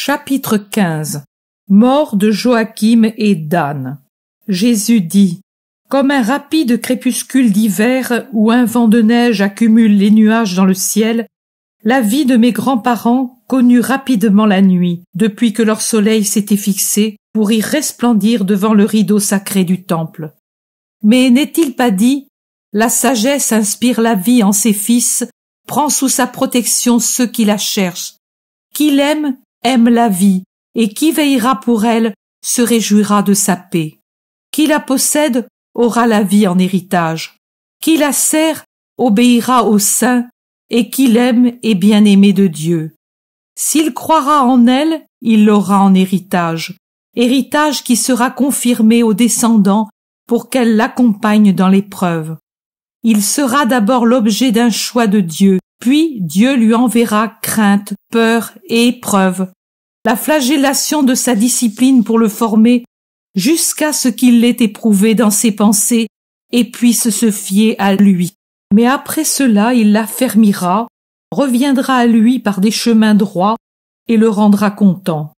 Chapitre 15. Mort de Joachim et d'Anne. Jésus dit: Comme un rapide crépuscule d'hiver où un vent de neige accumule les nuages dans le ciel, la vie de mes grands-parents connut rapidement la nuit, depuis que leur soleil s'était fixé pour y resplendir devant le rideau sacré du temple. Mais n'est-il pas dit: La sagesse inspire la vie en ses fils, prend sous sa protection ceux qui la cherchent. Qui l'aime, aime la vie, et qui veillera pour elle se réjouira de sa paix. Qui la possède aura la vie en héritage. Qui la sert obéira au Saint, et qui l'aime est bien-aimé de Dieu. S'il croira en elle, il l'aura en héritage, héritage qui sera confirmé aux descendants pour qu'elle l'accompagne dans l'épreuve. Il sera d'abord l'objet d'un choix de Dieu, puis Dieu lui enverra crainte, peur et épreuve, la flagellation de sa discipline pour le former, jusqu'à ce qu'il l'ait éprouvé dans ses pensées et puisse se fier à lui. Mais après cela, il l'affermira, reviendra à lui par des chemins droits et le rendra content.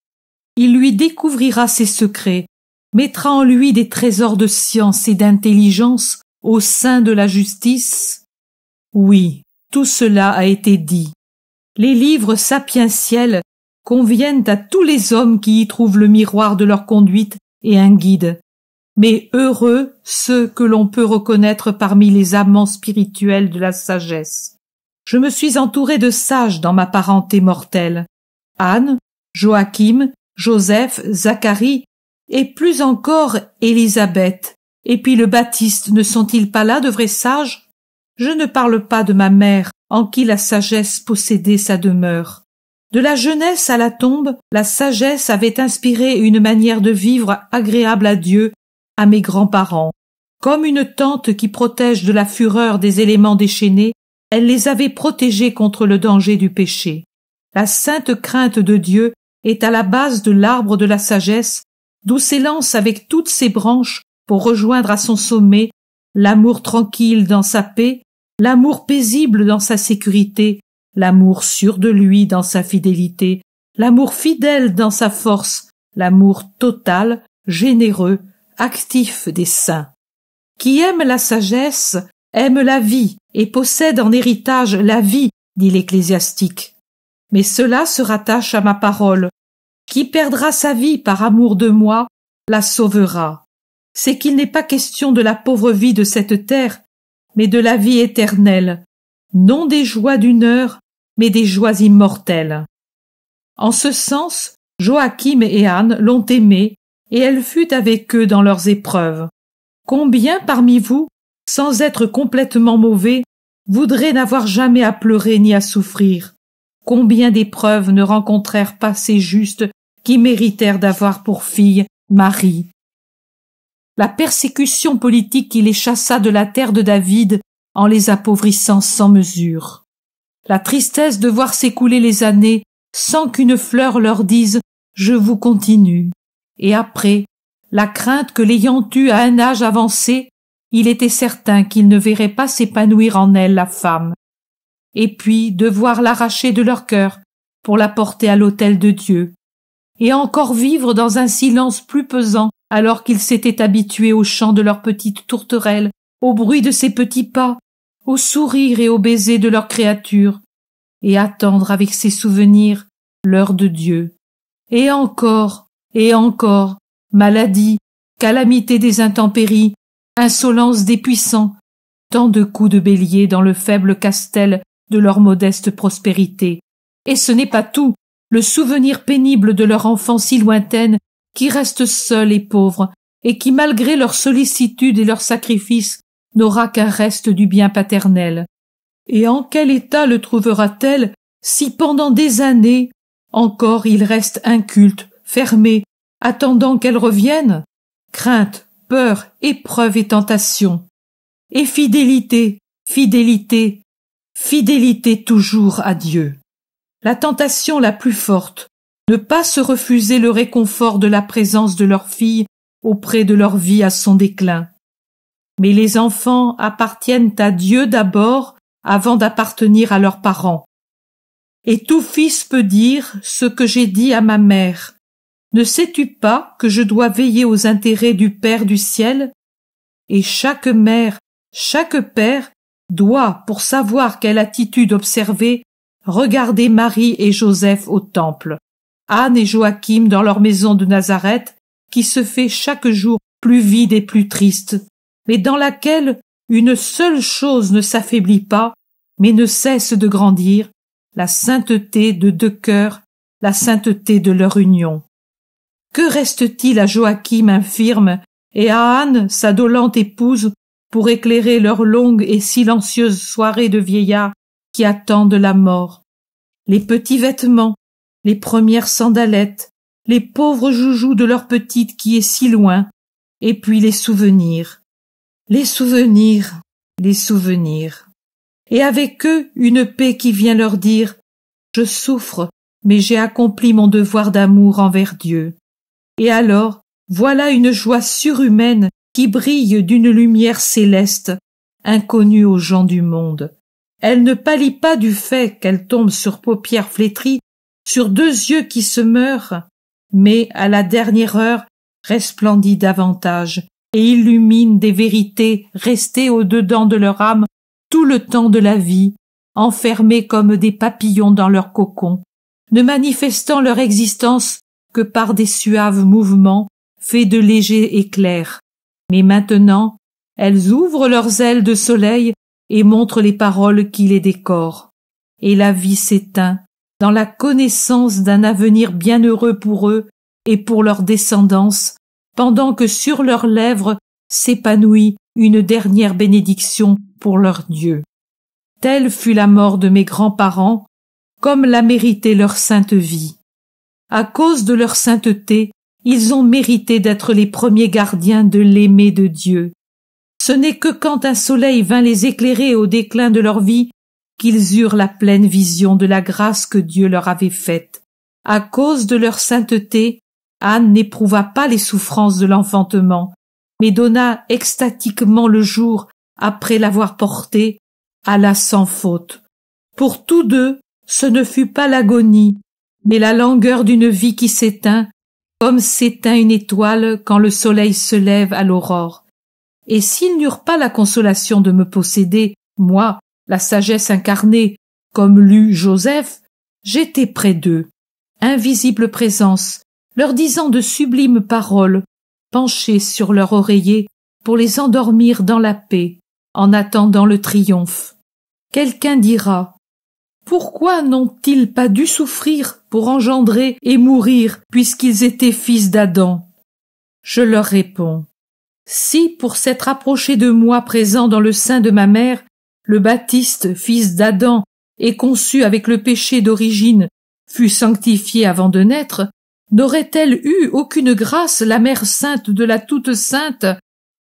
Il lui découvrira ses secrets, mettra en lui des trésors de science et d'intelligence au sein de la justice. Oui, tout cela a été dit. Les livres sapientiels conviennent à tous les hommes qui y trouvent le miroir de leur conduite et un guide. Mais heureux ceux que l'on peut reconnaître parmi les amants spirituels de la sagesse. Je me suis entouré de sages dans ma parenté mortelle. Anne, Joachim, Joseph, Zacharie, et plus encore Élisabeth. Et puis le Baptiste, ne sont-ils pas là de vrais sages? Je ne parle pas de ma mère, en qui la sagesse possédait sa demeure. De la jeunesse à la tombe, la sagesse avait inspiré une manière de vivre agréable à Dieu, à mes grands-parents. Comme une tente qui protège de la fureur des éléments déchaînés, elle les avait protégés contre le danger du péché. La sainte crainte de Dieu est à la base de l'arbre de la sagesse, d'où s'élance avec toutes ses branches pour rejoindre à son sommet l'amour tranquille dans sa paix, l'amour paisible dans sa sécurité, l'amour sûr de lui dans sa fidélité, l'amour fidèle dans sa force, l'amour total, généreux, actif des saints. Qui aime la sagesse aime la vie et possède en héritage la vie, dit l'ecclésiastique. Mais cela se rattache à ma parole. Qui perdra sa vie par amour de moi la sauvera. C'est qu'il n'est pas question de la pauvre vie de cette terre, mais de la vie éternelle, non des joies d'une heure, mais des joies immortelles. En ce sens, Joachim et Anne l'ont aimée, et elle fut avec eux dans leurs épreuves. Combien parmi vous, sans être complètement mauvais, voudraient n'avoir jamais à pleurer ni à souffrir? Combien d'épreuves ne rencontrèrent pas ces justes qui méritèrent d'avoir pour fille Marie? La persécution politique qui les chassa de la terre de David en les appauvrissant sans mesure. La tristesse de voir s'écouler les années sans qu'une fleur leur dise « Je vous continue ». Et après, la crainte que l'ayant eue à un âge avancé, il était certain qu'il ne verrait pas s'épanouir en elle la femme. Et puis de voir l'arracher de leur cœur pour la porter à l'autel de Dieu. Et encore vivre dans un silence plus pesant alors qu'ils s'étaient habitués au chant de leur petite tourterelle, au bruit de ses petits pas, au sourire et au baiser de leur créature, et attendre avec ses souvenirs l'heure de Dieu. Et encore, maladie, calamité des intempéries, insolence des puissants, tant de coups de bélier dans le faible castel de leur modeste prospérité. Et ce n'est pas tout, le souvenir pénible de leur enfant si lointaine qui reste seule et pauvre, et qui, malgré leur sollicitude et leur sacrifice, n'aura qu'un reste du bien paternel. Et en quel état le trouvera-t-elle si pendant des années encore il reste inculte, fermé, attendant qu'elle revienne? Crainte, peur, épreuve et tentation. Et fidélité, fidélité, fidélité toujours à Dieu. La tentation la plus forte, ne pas se refuser le réconfort de la présence de leur fille auprès de leur vie à son déclin. Mais les enfants appartiennent à Dieu d'abord avant d'appartenir à leurs parents. et tout fils peut dire ce que j'ai dit à ma mère. Ne sais-tu pas que je dois veiller aux intérêts du Père du ciel? Et chaque mère, chaque père doit, pour savoir quelle attitude observer, regarder Marie et Joseph au temple, Anne et Joachim dans leur maison de Nazareth, qui se fait chaque jour plus vide et plus triste, mais dans laquelle une seule chose ne s'affaiblit pas, mais ne cesse de grandir, la sainteté de deux cœurs, la sainteté de leur union. Que reste-t-il à Joachim infirme et à Anne, sa dolente épouse, pour éclairer leurs longues et silencieuses soirées de vieillards qui attendent la mort? Les petits vêtements, les premières sandalettes, les pauvres joujoux de leur petite qui est si loin, et puis les souvenirs. Les souvenirs, les souvenirs. Et avec eux une paix qui vient leur dire « Je souffre, mais j'ai accompli mon devoir d'amour envers Dieu. » Et alors, voilà une joie surhumaine qui brille d'une lumière céleste, inconnue aux gens du monde. Elle ne pâlit pas du fait qu'elle tombe sur paupières flétries, sur deux yeux qui se meurent, mais à la dernière heure resplendit davantage et illumine des vérités restées au-dedans de leur âme tout le temps de la vie, enfermées comme des papillons dans leur cocon, ne manifestant leur existence que par des suaves mouvements faits de légers éclairs. Mais maintenant, elles ouvrent leurs ailes de soleil et montrent les paroles qui les décorent. Et la vie s'éteint dans la connaissance d'un avenir bienheureux pour eux et pour leur descendance, pendant que sur leurs lèvres s'épanouit une dernière bénédiction pour leur Dieu. Telle fut la mort de mes grands-parents, comme l'a mérité leur sainte vie. À cause de leur sainteté, ils ont mérité d'être les premiers gardiens de l'aimé de Dieu. Ce n'est que quand un soleil vint les éclairer au déclin de leur vie qu'ils eurent la pleine vision de la grâce que Dieu leur avait faite. À cause de leur sainteté, Anne n'éprouva pas les souffrances de l'enfantement, mais donna extatiquement le jour après l'avoir porté, alla sans faute. Pour tous deux, ce ne fut pas l'agonie, mais la langueur d'une vie qui s'éteint, comme s'éteint une étoile quand le soleil se lève à l'aurore. Et s'ils n'eurent pas la consolation de me posséder, moi, la sagesse incarnée, comme l'eut Joseph, j'étais près d'eux, invisible présence, leur disant de sublimes paroles, penchée sur leur oreiller pour les endormir dans la paix, en attendant le triomphe. Quelqu'un dira: pourquoi n'ont-ils pas dû souffrir pour engendrer et mourir puisqu'ils étaient fils d'Adam? Je leur réponds: si, pour s'être approché de moi présent dans le sein de ma mère, le Baptiste, fils d'Adam, et conçu avec le péché d'origine, fut sanctifié avant de naître, n'aurait-elle eu aucune grâce, la Mère sainte de la toute sainte,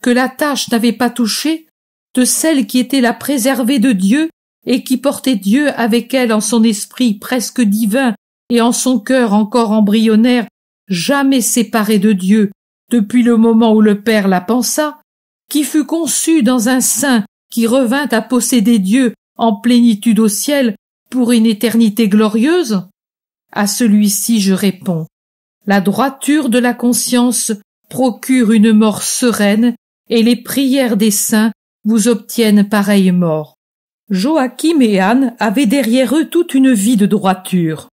que la tâche n'avait pas touchée, de celle qui était la préservée de Dieu et qui portait Dieu avec elle en son esprit presque divin et en son cœur encore embryonnaire, jamais séparé de Dieu depuis le moment où le Père la pensa, qui fut conçue dans un sein qui revint à posséder Dieu en plénitude au ciel pour une éternité glorieuse? À celui-ci je réponds: la droiture de la conscience procure une mort sereine et les prières des saints vous obtiennent pareille mort. Joachim et Anne avaient derrière eux toute une vie de droiture.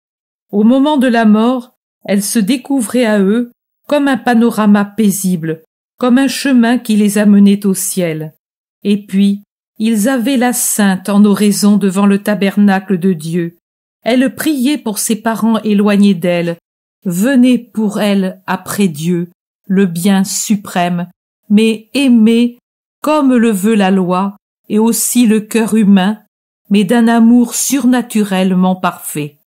Au moment de la mort, elle se découvrait à eux comme un panorama paisible, comme un chemin qui les amenait au ciel. Et puis, ils avaient la sainte en oraison devant le tabernacle de Dieu. Elle priait pour ses parents éloignés d'elle. Venez pour elle après Dieu, le bien suprême, mais aimé comme le veut la loi et aussi le cœur humain, mais d'un amour surnaturellement parfait.